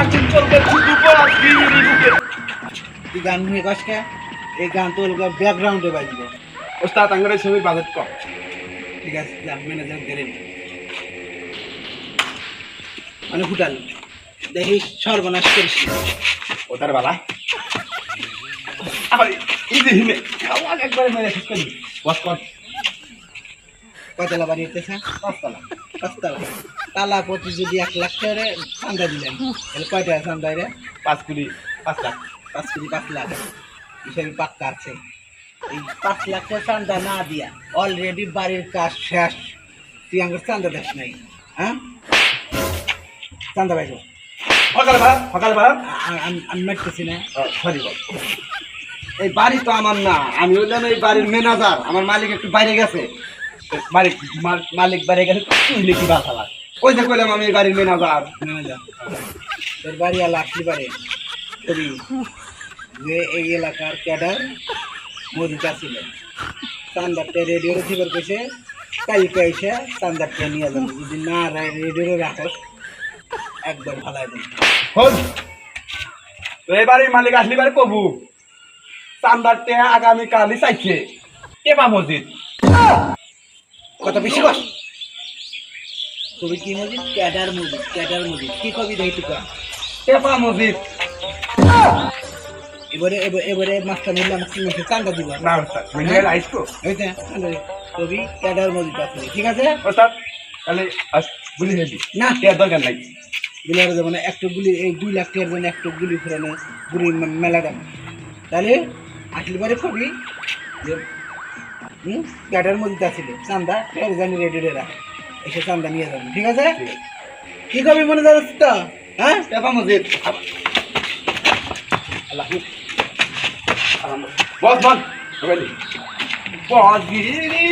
আগুন চলবে শুধু বসগিরি বুকে। তুই গান নিয়ে কষ্ট এই গান তো ব্যাকগ্রাউন্ডে বাজবো। ওস্তাদ আঙ্গরে ছবির বাজেট কম। ঠিক আছে গান ম্যানেজার গেলেন মানে ফুটাল দেখি সর্বনাশ করিস না। ওটার বেলা আবার এই যে হিমে আওয়াজ একবারে মেরে শেষ করি বস কর। কয়তলা বাড়ি হতেছে? পাঁচতলা। পাঁচতলা। তালা প্রতি যদি 1 লাখ টাকা চান্দা দিলেন তাহলে কয় টাকা চান্দা রে? 5 কোটি 5 লাখ। 5 কোটি 5 লাখ হিসেবে পাক্কা আছে। এই 5 লাখ টাকা চান্দা না দিয়া অলরেডি বাড়ির কাজ শেষ। তুই আমার চান্দা দেখ নাই, হ্যাঁ? চান্দা পাইব সকালবেলা আমি মারতেছি না। সরি বল। এই বাড়ি তো আমার না, আমি হইলাম এই বাড়ির ম্যানেজার। আমার মালিক একটু বাইরে গেছে, মালিক বাইরে গেছে। তুই লিখি বাসালা ওই যে কইলাম আমি এই বাড়ির ম্যানেজার। তোর বাড়ি আলা আসলি পারে কবি যে এই এলাকার ক্যাডার মরিকা ছিল চান্দারটা রেডিও রিসিভার কইছে তাই কইছে চান্দারটা নিয়ে যাবো, যদি না রেডিও রাখস একদম ফালাই দিন। হল তো এই বাড়ির মালিক আসলি বাড়ি কবু চান্দারতে আগামীকালই চাইছে কেবা মসজিদ। কত বেশি কর কবি কি মসজিদ? ক্যাডার মসজিদ। ক্যাডার মসজিদ কি কবি দেখি টুকা কেবা মসজিদ এবারে এবারে মাস্টার নিলে আমাকে চান্দা দিব না ওস্তাদ মিলিয়ে আইস তো হইতে কবি ক্যাডার মসজিদ আছে, ঠিক আছে? ওস্তাদ তাহলে বলি হেবি না কে দরকার নাই। গুলির যেমন একটু গুলি এই 2 লাখ টাকার জন্য একটু গুলি ফেরানো গুলি মেলা দাম। তাহলে আসলে পরে কবি যে ক্যাডার মধ্যে আসছিল চান্দা ফের জানি রেডি রাখ এসে চান্দা নিয়ে যাবেন, ঠিক আছে? কি কবি মনে যাচ্ছে তো? হ্যাঁ কেবা মসজিদ আল্লাহ বস বস বস গিরি